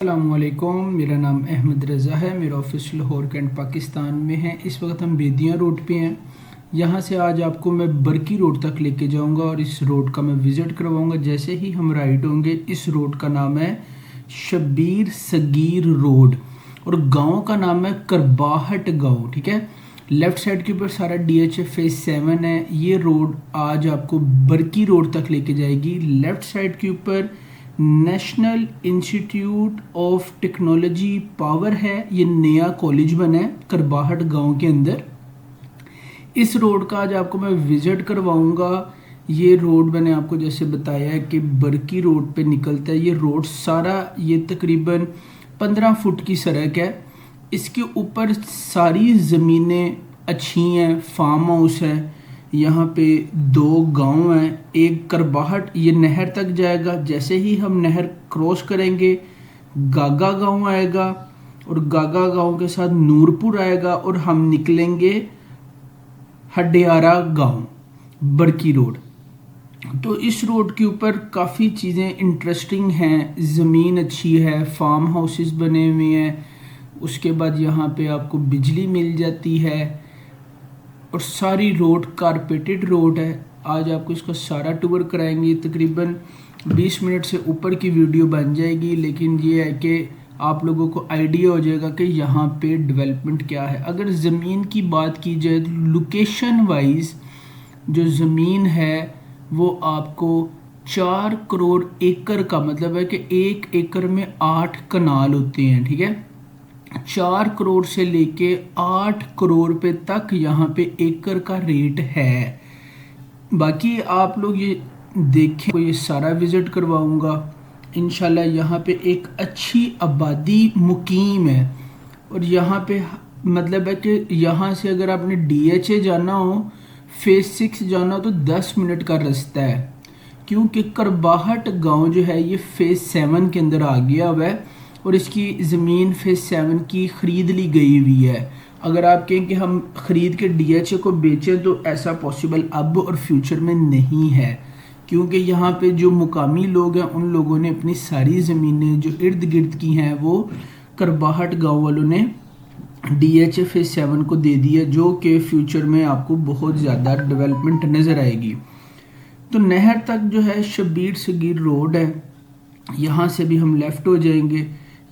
السلام علیکم، میرا نام احمد رضا ہے۔ میرا آفس لاہور کینٹ پاکستان میں ہے۔ اس وقت ہم بیدیاں روڈ پہ ہیں۔ یہاں سے آج آپ کو میں برکی روڈ تک لے کے جاؤں گا اور اس روڈ کا میں وزٹ کرواؤں گا۔ جیسے ہی ہم رائٹ ہوں گے، اس روڈ کا نام ہے شبیر صغیر روڈ اور گاؤں کا نام ہے کرباہٹ گاؤں، ٹھیک ہے۔ لیفٹ سائڈ کے اوپر سارا DH فیز 7 ہے۔ یہ روڈ آج آپ کو برکی روڈ تک لے کے جائے گی۔ لیفٹ سائڈ کے اوپر national institute of technology power ہے، یہ نیا کالج بنا ہے کرباہٹ گاؤں کے اندر۔ اس روڈ کا آج آپ کو میں وزٹ کرواؤں گا۔ یہ روڈ میں نے آپ کو جیسے بتایا ہے کہ برکی روڈ پہ نکلتا ہے۔ یہ روڈ سارا یہ تقریباً 15 فٹ کی سڑک ہے۔ اس کے اوپر ساری زمینیں اچھی ہیں، فارم ہاؤس ہے۔ یہاں پہ 2 گاؤں ہیں، ایک کرباہٹ، یہ نہر تک جائے گا۔ جیسے ہی ہم نہر کراس کریں گے گاگا گاؤں آئے گا اور گاگا گاؤں کے ساتھ نورپور آئے گا اور ہم نکلیں گے ہڈیارہ گاؤں، برکی روڈ۔ تو اس روڈ کے اوپر کافی چیزیں انٹرسٹنگ ہیں، زمین اچھی ہے، فارم ہاؤسز بنے ہوئے ہیں۔ اس کے بعد یہاں پہ آپ کو بجلی مل جاتی ہے اور ساری روڈ کارپیٹڈ روڈ ہے۔ آج آپ کو اس کا سارا ٹور کرائیں گے۔ تقریباً 20 منٹ سے اوپر کی ویڈیو بن جائے گی، لیکن یہ ہے کہ آپ لوگوں کو آئیڈیا ہو جائے گا کہ یہاں پہ ڈیولپمنٹ کیا ہے۔ اگر زمین کی بات کی جائے تو لوکیشن وائز جو زمین ہے وہ آپ کو 4 کروڑ ایکڑ کا، مطلب ہے کہ 1 ایکڑ میں 8 کنال ہوتے ہیں، ٹھیک ہے۔ 4 کروڑ سے لے کے 8 کروڑ پہ تک یہاں پہ ایکڑ کا ریٹ ہے۔ باقی آپ لوگ یہ دیکھیں، یہ سارا وزٹ کرواؤں گا انشاءاللہ۔ یہاں پہ ایک اچھی آبادی مقیم ہے اور یہاں پہ مطلب ہے کہ یہاں سے اگر آپ نے DHA جانا ہو، فیز 6 جانا ہو تو 10 منٹ کا رستہ ہے، کیونکہ کرباہٹ گاؤں جو ہے یہ فیز 7 کے اندر آ گیا ہوا ہے اور اس کی زمین فیز 7 کی خرید لی گئی ہوئی ہے۔ اگر آپ کہیں کہ ہم خرید کے DHA کو بیچیں تو ایسا پاسبل اب اور فیوچر میں نہیں ہے، کیونکہ یہاں پہ جو مقامی لوگ ہیں ان لوگوں نے اپنی ساری زمینیں جو ارد گرد کی ہیں وہ کرباہٹ گاؤں والوں نے DHA فیز 7 کو دے دیا، جو کہ فیوچر میں آپ کو بہت زیادہ ڈیولپمنٹ نظر آئے گی۔ تو نہر تک جو ہے شبیر صغیر روڈ ہے، یہاں سے بھی ہم لیفٹ ہو جائیں گے۔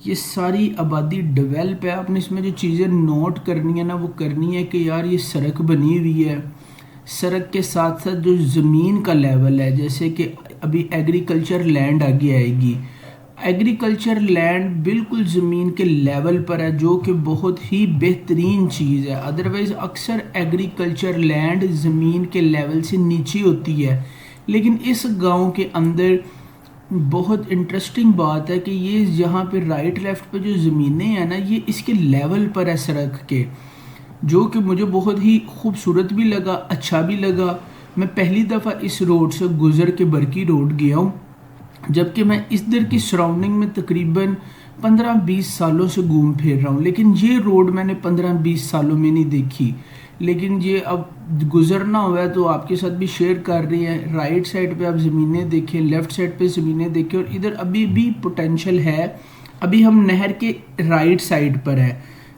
یہ ساری آبادی ڈیولپ ہے۔ آپ نے اس میں جو چیزیں نوٹ کرنی ہے نا وہ کرنی ہے کہ یار یہ سڑک بنی ہوئی ہے، سڑک کے ساتھ ساتھ جو زمین کا لیول ہے، جیسے کہ ابھی ایگریکلچر لینڈ آگے آئے گی۔ ایگریکلچر لینڈ بالکل زمین کے لیول پر ہے، جو کہ بہت ہی بہترین چیز ہے۔ ادروائز اکثر ایگریکلچر لینڈ زمین کے لیول سے نیچے ہوتی ہے، لیکن اس گاؤں کے اندر بہت انٹرسٹنگ بات ہے کہ یہ یہاں پہ رائٹ لیفٹ پہ جو زمینیں ہیں نا یہ اس کے لیول پر ہے سڑک کے، جو کہ مجھے بہت ہی خوبصورت بھی لگا، اچھا بھی لگا۔ میں پہلی دفعہ اس روڈ سے گزر کے برکی روڈ گیا ہوں، جبکہ میں اس در کی سراؤنڈنگ میں تقریباً 15-20 سالوں سے گھوم پھر رہا ہوں، لیکن یہ روڈ میں نے 15-20 سالوں میں نہیں دیکھی، لیکن یہ اب گزرنا ہوا ہے تو آپ کے ساتھ بھی شیئر کر رہی ہیں۔ رائٹ سائڈ پہ آپ زمینیں دیکھیں، لیفٹ سائڈ پہ زمینیں دیکھیں، اور ادھر ابھی بھی پوٹینشل ہے۔ ابھی ہم نہر کے رائٹ سائڈ پر ہے۔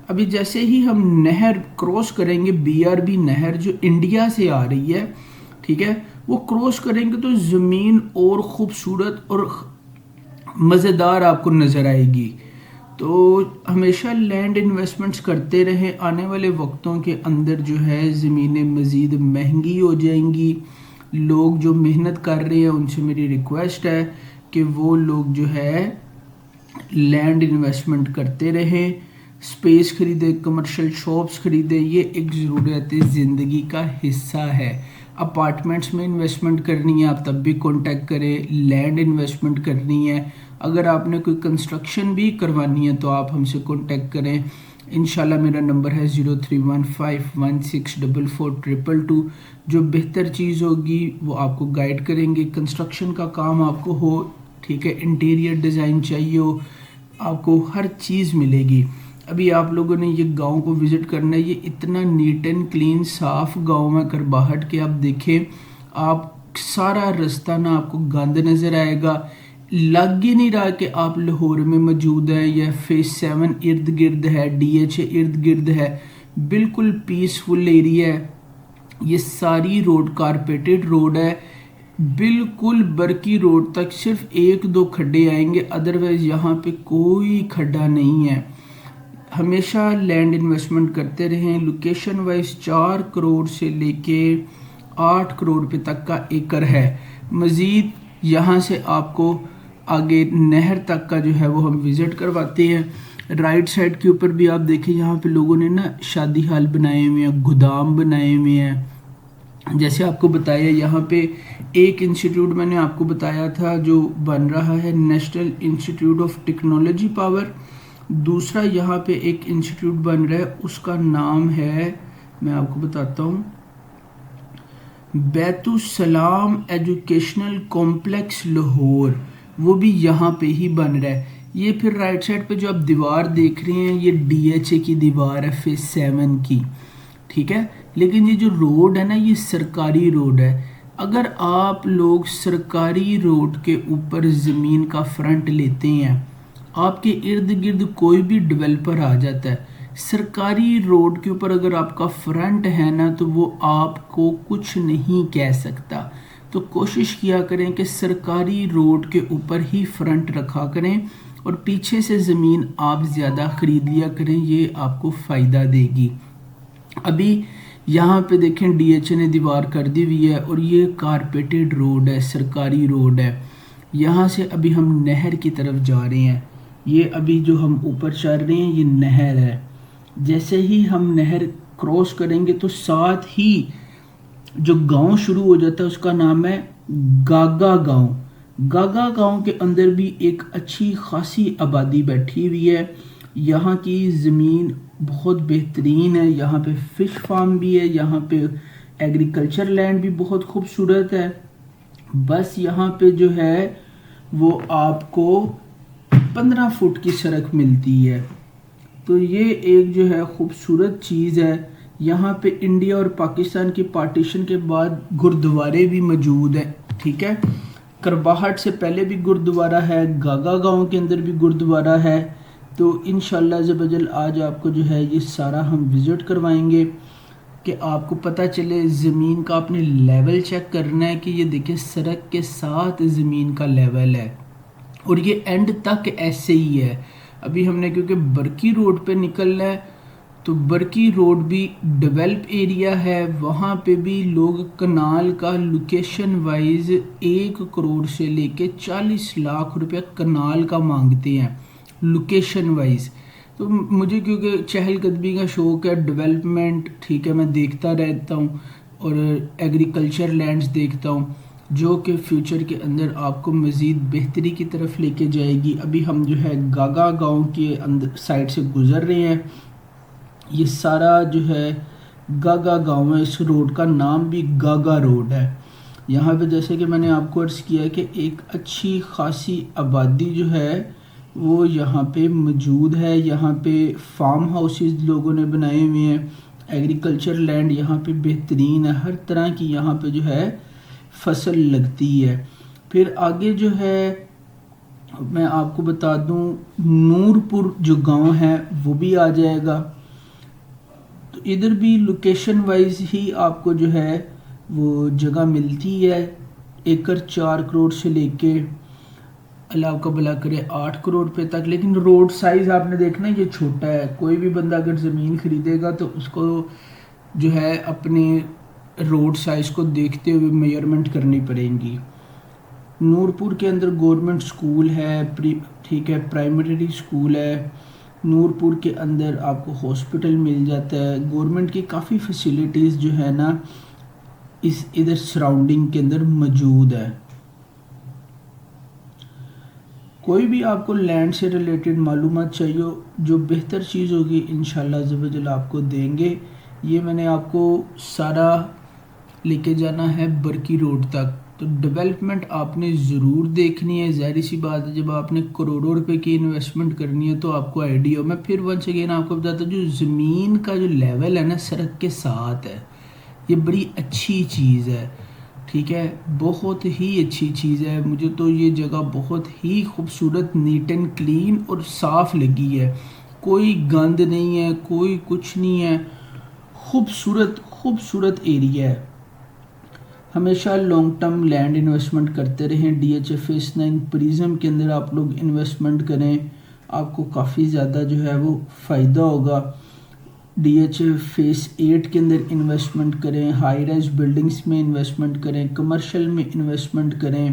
ابھی جیسے ہی ہم نہر کراس کریں گے، BRB نہر جو انڈیا سے آ رہی ہے، ٹھیک ہے، وہ کراس کریں گے تو زمین اور خوبصورت اور مزیدار آپ کو نظر آئے گی۔ تو ہمیشہ لینڈ انویسٹمنٹس کرتے رہیں، آنے والے وقتوں کے اندر جو ہے زمینیں مزید مہنگی ہو جائیں گی۔ لوگ جو محنت کر رہے ہیں ان سے میری ریکویسٹ ہے کہ وہ لوگ جو ہے لینڈ انویسٹمنٹ کرتے رہیں، سپیس خریدیں، کمرشل شاپس خریدیں، یہ ایک ضرورت زندگی کا حصہ ہے۔ اپارٹمنٹس میں انویسٹمنٹ کرنی ہے آپ تب بھی کانٹیکٹ کریں، لینڈ انویسٹمنٹ کرنی ہے، اگر آپ نے کوئی کنسٹرکشن بھی کروانی ہے تو آپ ہم سے کانٹیکٹ کریں۔ انشاءاللہ میرا نمبر ہے 0315164422۔ جو بہتر چیز ہوگی وہ آپ کو گائیڈ کریں گے۔ کنسٹرکشن کا کام آپ کو ہو، ٹھیک ہے، انٹیریئر ڈیزائن چاہیے ہو، آپ کو ہر چیز ملے گی۔ ابھی آپ لوگوں نے یہ گاؤں کو وزٹ کرنا ہے، یہ اتنا نیٹ اینڈ کلین صاف گاؤں ہے کرباہٹ کے۔ آپ دیکھیں، آپ سارا رستہ نا آپ کو گند نظر آئے گا، لگ ہی نہیں رہا کہ آپ لاہور میں موجود ہیں یا فیس 7 ارد گرد ہے، DHA ارد گرد ہے، بالکل پیسفل ایریا ہے. یہ ساری روڈ کارپیٹڈ روڈ ہے، بالکل برکی روڈ تک صرف 1-2 کھڈے آئیں گے، ادروائز یہاں پہ کوئی کھڈا نہیں ہے. ہمیشہ لینڈ انویسٹمنٹ کرتے رہیں. لوکیشن وائز 4 کروڑ سے لے کے 8 کروڑ روپے تک کا ایکڑ ہے. مزید یہاں سے آپ کو آگے نہر تک کا جو ہے وہ ہم وزٹ کرواتے ہیں. رائٹ سائڈ کے اوپر بھی آپ دیکھیں یہاں پہ لوگوں نے نا شادی ہال بنائے ہوئے ہیں، گودام بنائے ہوئے ہیں. جیسے آپ کو بتایا یہاں پہ ایک انسٹیٹیوٹ میں نے آپ کو بتایا تھا جو بن رہا ہے، national institute of technology power. دوسرا یہاں پہ ایک انسٹیٹیوٹ بن رہا ہے، اس کا نام ہے، میں آپ کو بتاتا ہوں، بیت السلام ایجوکیشنل کمپلیکس لاہور. وہ بھی یہاں پہ ہی بن رہا ہے. یہ پھر رائٹ سائڈ پہ جو آپ دیوار دیکھ رہے ہیں یہ DHA کی دیوار ہے فیس 7 کی، ٹھیک ہے. لیکن یہ جو روڈ ہے نا یہ سرکاری روڈ ہے. اگر آپ لوگ سرکاری روڈ کے اوپر زمین کا فرنٹ لیتے ہیں، آپ کے ارد گرد کوئی بھی ڈیولپر آ جاتا ہے، سرکاری روڈ کے اوپر اگر آپ کا فرنٹ ہے نا تو وہ آپ کو کچھ نہیں کہہ سکتا. تو کوشش کیا کریں کہ سرکاری روڈ کے اوپر ہی فرنٹ رکھا کریں اور پیچھے سے زمین آپ زیادہ خرید لیا کریں، یہ آپ کو فائدہ دے گی. ابھی یہاں پہ دیکھیں DHA نے دیوار کر دی ہوئی ہے اور یہ کارپیٹڈ روڈ ہے، سرکاری روڈ ہے. یہاں سے ابھی ہم نہر کی طرف جا رہے ہیں. یہ ابھی جو ہم اوپر چڑھ رہے ہیں یہ نہر ہے. جیسے ہی ہم نہر کراس کریں گے تو ساتھ ہی جو گاؤں شروع ہو جاتا ہے اس کا نام ہے گاگا گاؤں. گاگا گاؤں کے اندر بھی ایک اچھی خاصی آبادی بیٹھی ہوئی ہے. یہاں کی زمین بہت بہترین ہے، یہاں پہ فش فارم بھی ہے، یہاں پہ ایگریکلچر لینڈ بھی بہت خوبصورت ہے. بس یہاں پہ جو ہے وہ آپ کو 15 فٹ کی سڑک ملتی ہے. تو یہ ایک جو ہے خوبصورت چیز ہے. یہاں پہ انڈیا اور پاکستان کی پارٹیشن کے بعد گردوارے بھی موجود ہیں، ٹھیک ہے. کرباہٹ سے پہلے بھی گردوارہ ہے، گاگا گاؤں کے اندر بھی گردوارہ ہے. تو انشاءاللہ عز و جل آج آپ کو جو ہے یہ سارا ہم وزٹ کروائیں گے کہ آپ کو پتہ چلے. زمین کا اپنے لیول چیک کرنا ہے کہ یہ دیکھیں سڑک کے ساتھ زمین کا لیول ہے اور یہ اینڈ تک ایسے ہی ہے. ابھی ہم نے کیونکہ برکی روڈ پہ نکلنا ہے تو برکی روڈ بھی ڈیولپ ایریا ہے، وہاں پہ بھی لوگ کنال کا لوکیشن وائز 1 کروڑ سے لے کے 40 لاکھ روپے کنال کا مانگتے ہیں لوکیشن وائز. تو مجھے کیونکہ چہل قدمی کا شوق ہے، ڈیولپمنٹ، ٹھیک ہے، میں دیکھتا رہتا ہوں اور ایگریکلچر لینڈز دیکھتا ہوں جو کہ فیوچر کے اندر آپ کو مزید بہتری کی طرف لے کے جائے گی. ابھی ہم جو ہے گاگا گاؤں کے اندر سائڈ سے گزر رہے ہیں. یہ سارا جو ہے گاگا گاؤں ہے. اس روڈ کا نام بھی گاگا روڈ ہے. یہاں پہ جیسے کہ میں نے آپ کو عرض کیا کہ ایک اچھی خاصی آبادی جو ہے وہ یہاں پہ موجود ہے. یہاں پہ فارم ہاؤسز لوگوں نے بنائے ہوئے ہیں، ایگریکلچر لینڈ یہاں پہ بہترین ہے، ہر طرح کی یہاں پہ جو ہے فصل لگتی ہے. پھر آگے جو ہے میں آپ کو بتا دوں نورپور جو گاؤں ہے وہ بھی آ جائے گا. تو ادھر بھی لوکیشن وائز ہی آپ کو جو ہے وہ جگہ ملتی ہے. ایکڑ 4 کروڑ سے لے کے اللہ کا بھلا کرے 8 کروڑ روپے تک. لیکن روڈ سائز آپ نے دیکھنا یہ چھوٹا ہے. کوئی بھی بندہ اگر زمین خریدے گا تو اس کو جو ہے اپنے روڈ سائز کو دیکھتے ہوئے میئرمنٹ کرنی پڑیں گی. نورپور کے اندر گورنمنٹ سکول ہے، ٹھیک ہے، پرائمری سکول ہے. نورپور کے اندر آپ کو ہاسپٹل مل جاتا ہے. گورنمنٹ کی کافی فیسیلیٹیز جو ہے نا اس ادھر سراؤنڈنگ کے اندر موجود ہے. کوئی بھی آپ کو لینڈ سے ریلیٹڈ معلومات چاہیے جو بہتر چیز ہوگی انشاءاللہ عز و جل آپ کو دیں گے. یہ میں نے آپ کو سارا لے کے جانا ہے برکی روڈ تک. تو ڈیولپمنٹ آپ نے ضرور دیکھنی ہے. ظاہری سی بات ہے جب آپ نے کروڑوں روپے کی انویسٹمنٹ کرنی ہے تو آپ کو آئیڈیا ہو. میں پھر ونس اگین آپ کو بتاتا ہوں جو زمین کا جو لیول ہے نا سڑک کے ساتھ ہے، یہ بڑی اچھی چیز ہے، ٹھیک ہے، بہت ہی اچھی چیز ہے، مجھے تو یہ جگہ بہت ہی خوبصورت، نیٹ اینڈ کلین اور صاف لگی ہے، کوئی گند نہیں ہے، کوئی کچھ نہیں ہے، خوبصورت خوبصورت ایریا ہے۔ ہمیشہ لانگ ٹرم لینڈ انویسٹمنٹ کرتے رہیں، D H A phase 9 prism کے اندر آپ لوگ انویسٹمنٹ کریں، آپ کو کافی زیادہ جو ہے وہ فائدہ ہوگا۔ ڈی ایچ اے فیس 8 کے اندر انویسٹمنٹ کریں، ہائی رائز بلڈنگز میں انویسٹمنٹ کریں، کمرشل میں انویسٹمنٹ کریں،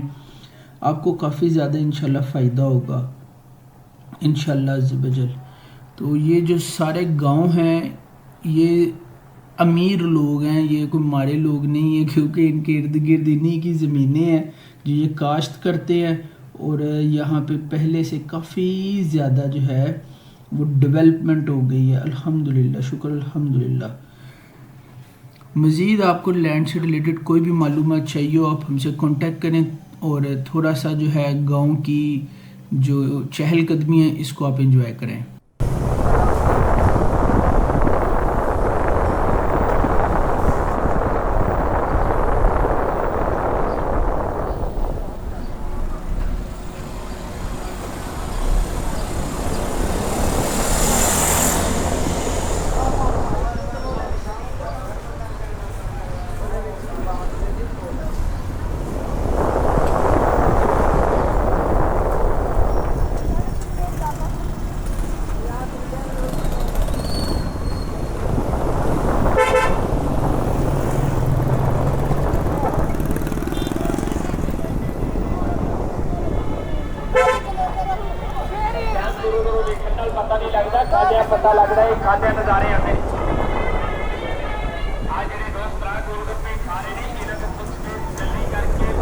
آپ کو کافی زیادہ انشاءاللہ فائدہ ہوگا انشاءاللہ عز و جل۔ تو یہ جو سارے گاؤں ہیں یہ امیر لوگ ہیں، یہ کوئی مارے لوگ نہیں ہیں، کیونکہ ان کے ارد گرد انہی کی زمینیں ہیں جو یہ کاشت کرتے ہیں، اور یہاں پہ پہلے سے کافی زیادہ جو ہے وہ ڈیولپمنٹ ہو گئی ہے، الحمدللہ، شکر الحمدللہ۔ مزید آپ کو لینڈ سے ریلیٹڈ کوئی بھی معلومات چاہیے ہو آپ ہم سے کانٹیکٹ کریں، اور تھوڑا سا جو ہے گاؤں کی جو چہل قدمی ہے اس کو آپ انجوائے کریں۔ پتہ نہیں لگتا کھانے پتہ لگ رہا ہے کھانے نظارے آتے آج جڑے دوست راہ گول گپے کھا رہے ہیں انہاں کو پوچھ کے جلدی کر کے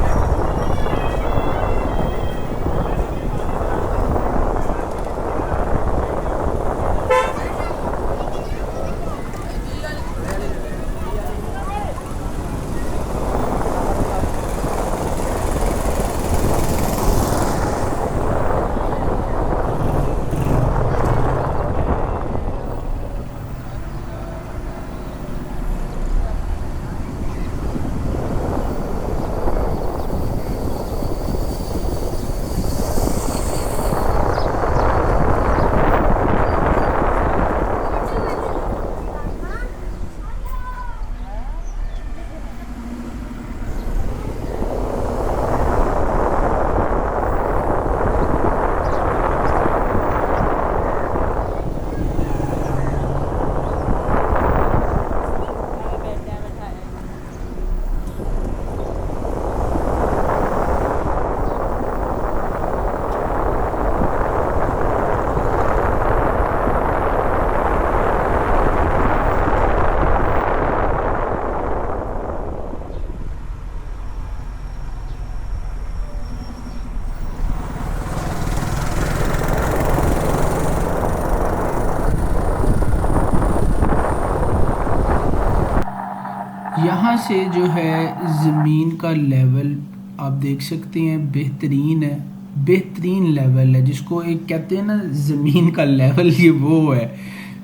یہاں سے جو ہے زمین کا لیول آپ دیکھ سکتے ہیں، بہترین ہے، بہترین لیول ہے، جس کو ایک کہتے ہیں نا زمین کا لیول، یہ وہ ہے۔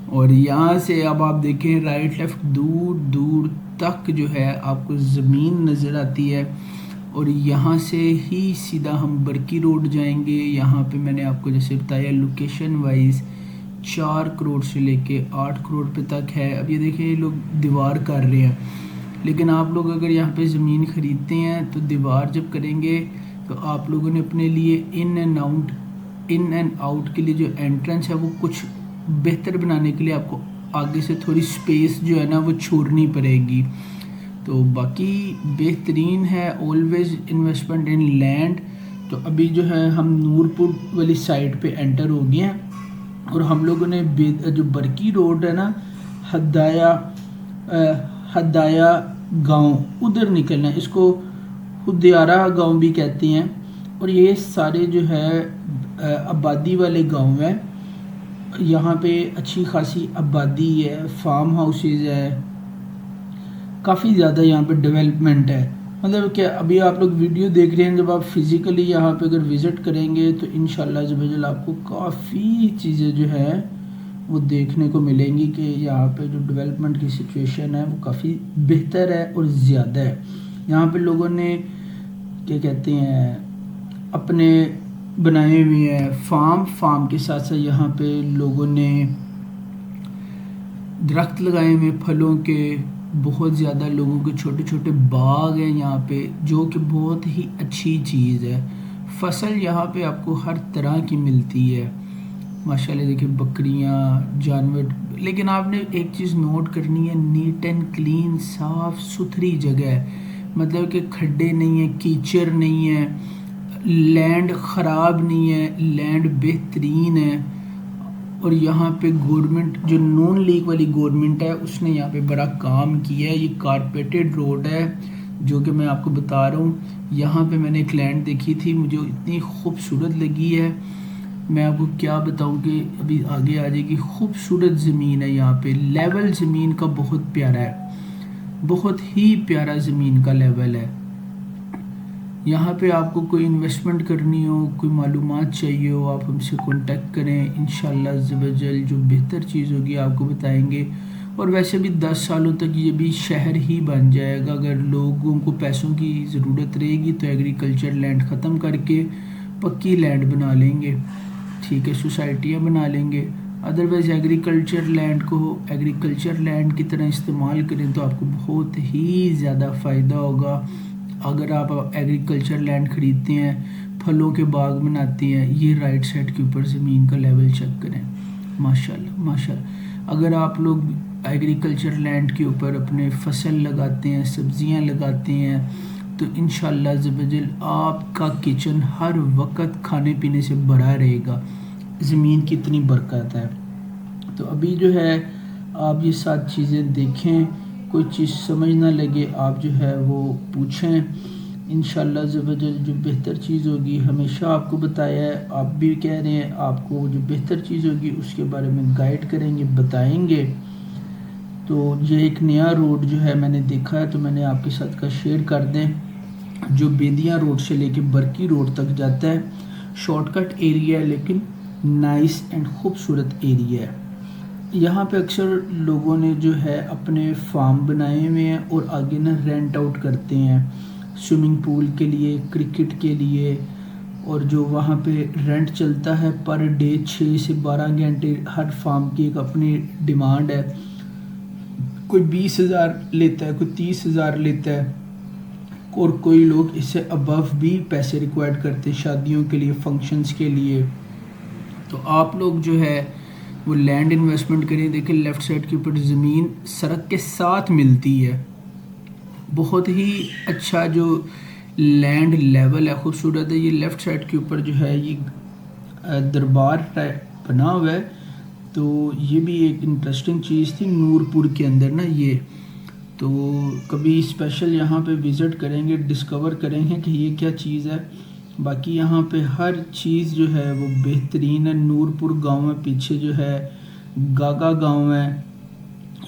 اور یہاں سے اب آپ دیکھیں رائٹ لیفٹ دور دور تک جو ہے آپ کو زمین نظر آتی ہے، اور یہاں سے ہی سیدھا ہم برکی روڈ جائیں گے۔ یہاں پہ میں نے آپ کو جیسے بتایا لوکیشن وائز 4 کروڑ سے لے کے 8 کروڑ پہ تک ہے۔ اب یہ دیکھیں یہ لوگ دیوار کر رہے ہیں، لیکن آپ لوگ اگر یہاں پہ زمین خریدتے ہیں تو دیوار جب کریں گے تو آپ لوگوں نے اپنے لیے ان اینڈ آؤٹ کے لیے جو انٹرنس ہے وہ کچھ بہتر بنانے کے لیے آپ کو آگے سے تھوڑی سپیس جو ہے نا وہ چھوڑنی پڑے گی۔ تو باقی بہترین ہے، آلویز انویسٹمنٹ ان لینڈ۔ تو ابھی جو ہے ہم نور پور والی سائڈ پہ انٹر ہو گئے ہیں، اور ہم لوگوں نے جو برکی روڈ ہے نا ہدایہ گاؤں ادھر نکلنا ہے، اس کو ہدیارہ گاؤں بھی کہتے ہیں، اور یہ سارے جو ہے آبادی والے گاؤں ہیں۔ یہاں پہ اچھی خاصی آبادی ہے، فارم ہاؤسز ہے، کافی زیادہ یہاں پہ ڈیولپمنٹ ہے۔ مطلب کہ ابھی آپ لوگ ویڈیو دیکھ رہے ہیں، جب آپ فزیکلی یہاں پہ اگر وزٹ کریں گے تو انشاءاللہ عز و جل آپ کو کافی چیزیں جو ہے وہ دیکھنے کو ملیں گی کہ یہاں پہ جو ڈیولپمنٹ کی سچویشن ہے وہ کافی بہتر ہے اور زیادہ ہے۔ یہاں پہ لوگوں نے کیا کہتے ہیں اپنے بنائے ہوئے ہیں فارم کے ساتھ ساتھ یہاں پہ لوگوں نے درخت لگائے ہوئے پھلوں کے، بہت زیادہ لوگوں کے چھوٹے چھوٹے باغ ہیں یہاں پہ، جو کہ بہت ہی اچھی چیز ہے۔ فصل یہاں پہ آپ کو ہر طرح کی ملتی ہے ماشاءاللہ۔ دیکھیں بکریاں، جانور، لیکن آپ نے ایک چیز نوٹ کرنی ہے، نیٹ اینڈ کلین، صاف ستھری جگہ ہے، مطلب کہ کھڈے نہیں ہیں، کیچڑ نہیں ہے، لینڈ خراب نہیں ہے، لینڈ بہترین ہے۔ اور یہاں پہ گورنمنٹ جو نون لیگ والی گورنمنٹ ہے اس نے یہاں پہ بڑا کام کیا ہے۔ یہ کارپیٹڈ روڈ ہے جو کہ میں آپ کو بتا رہا ہوں۔ یہاں پہ میں نے ایک لینڈ دیکھی تھی، مجھے اتنی خوبصورت لگی ہے، میں آپ کو کیا بتاؤں کہ ابھی آگے آ جائے گی۔ خوبصورت زمین ہے یہاں پہ، لیول زمین کا بہت پیارا ہے، بہت ہی پیارا زمین کا لیول ہے۔ یہاں پہ آپ کو کوئی انویسٹمنٹ کرنی ہو، کوئی معلومات چاہیے ہو، آپ ہم سے کانٹیکٹ کریں، انشاءاللہ عز و جل جو بہتر چیز ہوگی آپ کو بتائیں گے۔ اور ویسے بھی 10 سالوں تک یہ بھی شہر ہی بن جائے گا۔ اگر لوگوں کو پیسوں کی ضرورت رہے گی تو ایگریکلچر لینڈ ختم کر کے پکی لینڈ بنا لیں گے، ٹھیک ہے، سوسائٹیاں بنا لیں گے۔ ادروائز ایگریکلچر لینڈ کو ایگریکلچر لینڈ کی طرح استعمال کریں تو آپ کو بہت ہی زیادہ فائدہ ہوگا۔ اگر آپ ایگریکلچر لینڈ خریدتے ہیں، پھلوں کے باغ بناتے ہیں، یہ رائٹ سائڈ کے اوپر زمین کا لیول چیک کریں، ماشاءاللہ ماشاءاللہ۔ اگر آپ لوگ ایگریکلچر لینڈ کے اوپر اپنے فصل لگاتے ہیں، سبزیاں لگاتے ہیں، تو انشاءاللہ عز و جل آپ کا کچن ہر وقت کھانے پینے سے بھرا رہے گا، زمین کی اتنی برکت ہے۔ تو ابھی جو ہے آپ یہ 7 چیزیں دیکھیں، کوئی چیز سمجھ نہ لگے آپ جو ہے وہ پوچھیں، انشاءاللہ عز و جل جو بہتر چیز ہوگی ہمیشہ آپ کو بتایا ہے، آپ بھی کہہ رہے ہیں آپ کو جو بہتر چیز ہوگی اس کے بارے میں گائیڈ کریں گے، بتائیں گے۔ تو یہ ایک نیا روڈ جو ہے میں نے دیکھا ہے تو میں نے آپ کے ساتھ کا شیئر کر دیں، جو بیدیاں روڈ سے لے کے برکی روڈ تک جاتا ہے۔ شارٹ کٹ ایریا ہے لیکن نائس اینڈ خوبصورت ایریا ہے۔ یہاں پہ اکثر لوگوں نے جو ہے اپنے فارم بنائے ہوئے ہیں اور آگے نا رینٹ آؤٹ کرتے ہیں سوئمنگ پول کے لیے، کرکٹ کے لیے، اور جو وہاں پہ رینٹ چلتا ہے پر ڈے 6 سے 12 گھنٹے، ہر فارم کی ایک اپنی ڈیمانڈ ہے، کوئی 20,000 لیتا ہے، کوئی 30,000 لیتا ہے، اور کوئی لوگ اس سے ابو بھی پیسے ریکوائرڈ کرتے ہیں شادیوں کے لیے، فنکشنز کے لیے۔ تو آپ لوگ جو ہے وہ لینڈ انویسٹمنٹ کریں۔ دیکھیں لیفٹ سائڈ کے اوپر زمین سڑک کے ساتھ ملتی ہے، بہت ہی اچھا جو لینڈ لیول ہے، خوبصورت ہے۔ یہ لیفٹ سائڈ کے اوپر جو ہے یہ دربار ٹائپ بنا ہوا ہے، تو یہ بھی ایک انٹرسٹنگ چیز تھی نورپور کے اندر نا یہ، تو کبھی اسپیشل یہاں پہ وزٹ کریں گے، ڈسکور کریں گے کہ یہ کیا چیز ہے۔ باقی یہاں پہ ہر چیز جو ہے وہ بہترین ہے۔ نورپور گاؤں ہے، پیچھے جو ہے گاگا گاؤں ہے،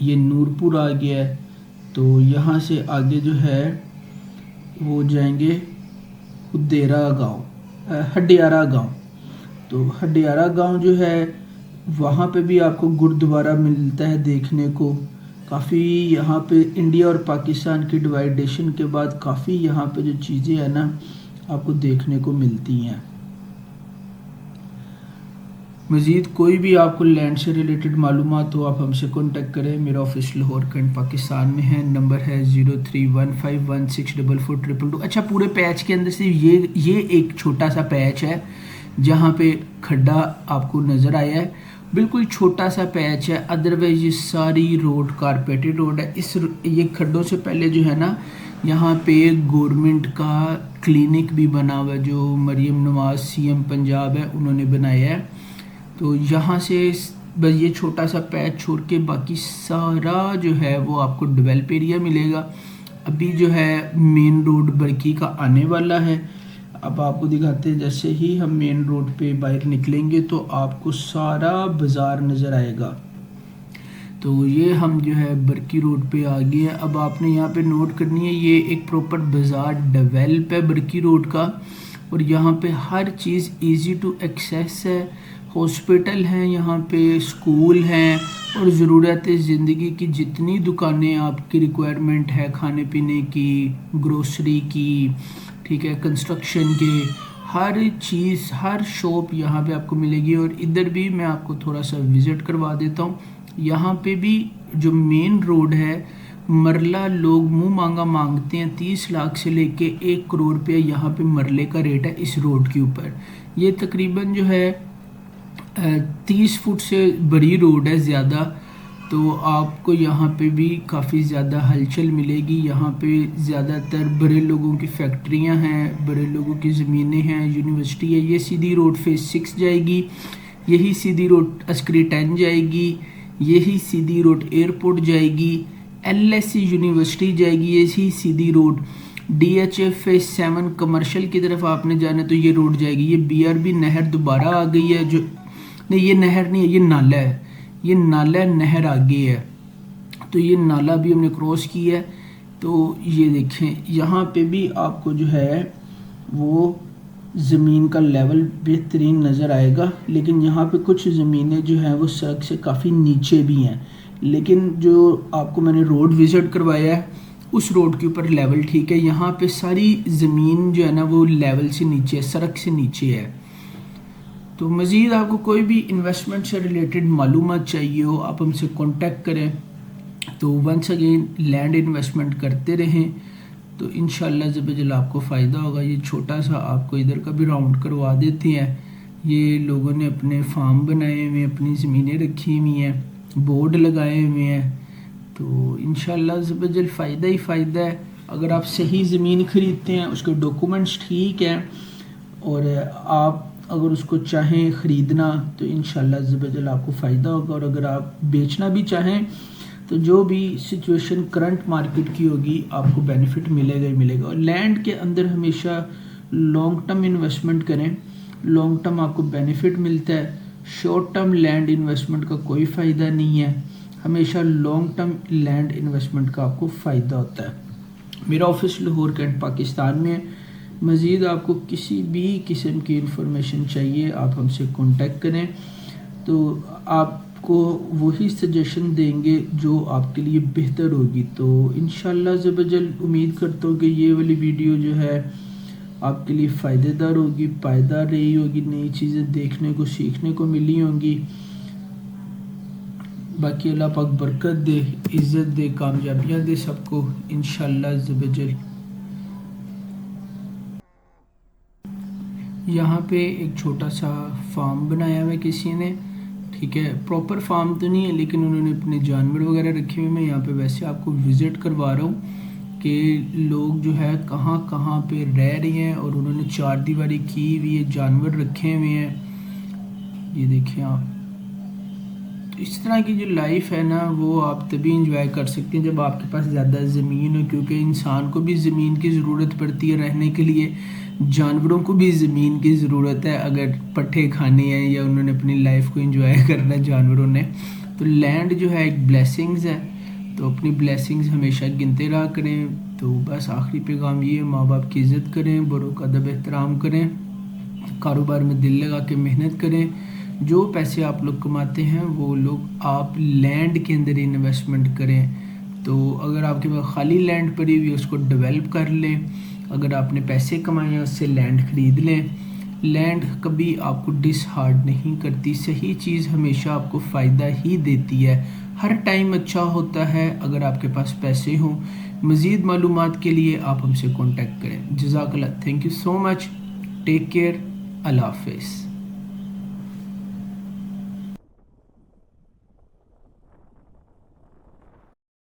یہ نورپور آ گیا ہے۔ تو یہاں سے آگے جو ہے وہ جائیں گے ہڈیارہ گاؤں۔ تو ہڈیارہ گاؤں جو ہے وہاں پہ بھی آپ کو گردوارہ ملتا ہے دیکھنے کو، کافی یہاں پہ انڈیا اور پاکستان کی ڈیوائیڈیشن کے بعد کافی یہاں پہ جو چیزیں ہیں نا آپ کو دیکھنے کو ملتی ہیں۔ مزید کوئی بھی آپ کو لینڈ سے ریلیٹڈ معلومات ہو آپ ہم سے کانٹیکٹ کریں، میرا آفس لاہور کینٹ پاکستان میں ہے، نمبر ہے 0315164422۔ اچھا پورے پیچ کے اندر سے یہ ایک چھوٹا سا پیچ ہے جہاں پہ کھڈا آپ کو نظر آیا ہے، بالکل چھوٹا سا پیچ ہے، ادروائز یہ ساری روڈ کارپیٹڈ روڈ ہے۔ یہ کھڈوں سے پہلے جو ہے نا یہاں پہ گورنمنٹ کا کلینک بھی بنا ہوا ہے، جو مریم نواز CM پنجاب ہے انہوں نے بنایا ہے۔ تو یہاں سے بس یہ چھوٹا سا پیچ چھوڑ کے باقی سارا جو ہے وہ آپ کو ڈیولپ ایریا ملے گا۔ ابھی جو ہے مین روڈ برکی کا آنے والا ہے، اب آپ کو دکھاتے ہیں، جیسے ہی ہم مین روڈ پہ باہر نکلیں گے تو آپ کو سارا بازار نظر آئے گا۔ تو یہ ہم جو ہے برکی روڈ پہ آ گئے ہیں۔ اب آپ نے یہاں پہ نوٹ کرنی ہے، یہ ایک پراپر بازار ڈیولپ ہے برکی روڈ کا، اور یہاں پہ ہر چیز ایزی ٹو ایکسیس ہے، ہاسپٹل ہیں یہاں پہ، اسکول ہیں، اور ضرورت زندگی کی جتنی دکانیں آپ کی ریکوائرمنٹ ہے، کھانے پینے کی، گروسری کی، ٹھیک ہے، کنسٹرکشن کے، ہر چیز، ہر شاپ یہاں پہ آپ کو ملے گی۔ اور ادھر بھی میں آپ کو تھوڑا سا وزٹ کروا دیتا ہوں۔ یہاں پہ بھی جو مین روڈ ہے، مرلہ لوگ منہ مانگا مانگتے ہیں، 30 لاکھ سے لے کے 1 کروڑ روپے یہاں پہ مرلے کا ریٹ ہے اس روڈ کے اوپر۔ یہ تقریباً جو ہے 30 فٹ سے بڑی روڈ ہے زیادہ، تو آپ کو یہاں پہ بھی کافی زیادہ ہلچل ملے گی۔ یہاں پہ زیادہ تر بڑے لوگوں کی فیکٹریاں ہیں، بڑے لوگوں کی زمینیں ہیں، یونیورسٹی ہے۔ یہ سیدھی روڈ فیز 6 جائے گی، یہی سیدھی روڈ عسکری 10 جائے گی، یہی سیدھی روڈ ایئرپورٹ جائے گی، LSE یونیورسٹی جائے گی، یہی سیدھی روڈ DHA فیز 7 کمرشل کی طرف آپ نے جانا تو یہ روڈ جائے گی۔ یہ BRB نہر دوبارہ آ گئی ہے، جو نہیں، یہ نہر نہیں ہے، یہ نالا ہے، یہ نالا نہر آگے ہے، تو یہ نالا بھی ہم نے کراس کیا ہے۔ تو یہ دیکھیں یہاں پہ بھی آپ کو جو ہے وہ زمین کا لیول بہترین نظر آئے گا، لیکن یہاں پہ کچھ زمینیں جو ہیں وہ سڑک سے کافی نیچے بھی ہیں، لیکن جو آپ کو میں نے روڈ وزٹ کروایا ہے اس روڈ کے اوپر لیول ٹھیک ہے۔ یہاں پہ ساری زمین جو ہے نا وہ لیول سے نیچے ہے، سڑک سے نیچے ہے۔ تو مزید آپ کو کوئی بھی انویسٹمنٹ سے ریلیٹڈ معلومات چاہیے ہو، آپ ہم سے کانٹیکٹ کریں۔ تو ونس اگین لینڈ انویسٹمنٹ کرتے رہیں تو انشاءاللہ زبجل آپ کو فائدہ ہوگا۔ یہ چھوٹا سا آپ کو ادھر کا بھی راؤنڈ کروا دیتے ہیں۔ یہ لوگوں نے اپنے فارم بنائے ہوئے ہیں، اپنی زمینیں رکھی ہوئی ہیں، بورڈ لگائے ہوئے ہیں، تو انشاءاللہ زبجل فائدہ ہی فائدہ ہے۔ اگر آپ صحیح زمین خریدتے ہیں، اس کے ڈاکومنٹس ٹھیک ہیں، اور آپ اگر اس کو چاہیں خریدنا تو انشاءاللہ زبجل آپ کو فائدہ ہوگا۔ اور اگر آپ بیچنا بھی چاہیں تو جو بھی سچویشن کرنٹ مارکیٹ کی ہوگی آپ کو بینیفٹ ملے گا ہی ملے گا۔ اور لینڈ کے اندر ہمیشہ لانگ ٹرم انویسٹمنٹ کریں، لانگ ٹرم آپ کو بینیفٹ ملتا ہے۔ شارٹ ٹرم لینڈ انویسٹمنٹ کا کوئی فائدہ نہیں ہے، ہمیشہ لانگ ٹرم لینڈ انویسٹمنٹ کا آپ کو فائدہ ہوتا ہے۔ میرا آفس لاہور کینٹ پاکستان میں ہے۔ مزید آپ کو کسی بھی قسم کی انفارمیشن چاہیے آپ ہم سے کانٹیکٹ کریں، تو آپ کو وہی سجیشن دیں گے جو آپ کے لیے بہتر ہوگی۔ تو انشاءاللہ عز و جل امید کرتا ہوں کہ یہ والی ویڈیو جو ہے آپ کے لیے فائدہ دار ہوگی، پائیدار رہی ہوگی، نئی چیزیں دیکھنے کو سیکھنے کو ملی ہوں گی۔ باقی اللہ پاک برکت دے، عزت دے، کامیابیاں دے سب کو انشاءاللہ عز و جل۔ یہاں پہ ایک چھوٹا سا فارم بنایا ہوا ہے کسی نے، ٹھیک ہے، پراپر فارم تو نہیں ہے لیکن انہوں نے اپنے جانور وغیرہ رکھے ہوئے۔ میں یہاں پہ ویسے آپ کو وزٹ کروا رہا ہوں کہ لوگ جو ہے کہاں کہاں پہ رہ رہے ہیں، اور انہوں نے 4 دیواری کی ہوئی ہے، جانور رکھے ہوئے ہیں۔ یہ دیکھیں آپ، تو اس طرح کی جو لائف ہے نا وہ آپ تبھی انجوائے کر سکتے ہیں جب آپ کے پاس زیادہ زمین ہو، کیونکہ انسان کو بھی زمین کی ضرورت پڑتی ہے رہنے کے لیے، جانوروں کو بھی زمین کی ضرورت ہے اگر پٹھے کھانے ہیں یا انہوں نے اپنی لائف کو انجوائے کرنا ہے جانوروں نے۔ تو لینڈ جو ہے ایک بلیسنگز ہے، تو اپنی بلیسنگز ہمیشہ گنتے رہا کریں۔ تو بس آخری پیغام یہ ہے، ماں باپ کی عزت کریں، بڑوں کا ادب احترام کریں، کاروبار میں دل لگا کے محنت کریں۔ جو پیسے آپ لوگ کماتے ہیں وہ لوگ آپ لینڈ کے اندر انویسٹمنٹ کریں۔ تو اگر آپ کے پاس خالی لینڈ پڑی ہوئی ہے اس کو ڈیولپ کر لیں، اگر آپ نے پیسے کمائے ہیں اس سے لینڈ خرید لیں۔ لینڈ کبھی آپ کو ڈس ہارڈ نہیں کرتی، صحیح چیز ہمیشہ آپ کو فائدہ ہی دیتی ہے، ہر ٹائم اچھا ہوتا ہے اگر آپ کے پاس پیسے ہوں۔ مزید معلومات کے لیے آپ ہم سے کانٹیکٹ کریں۔ جزاک اللہ، thank you so much, take care, اللہ حافظ۔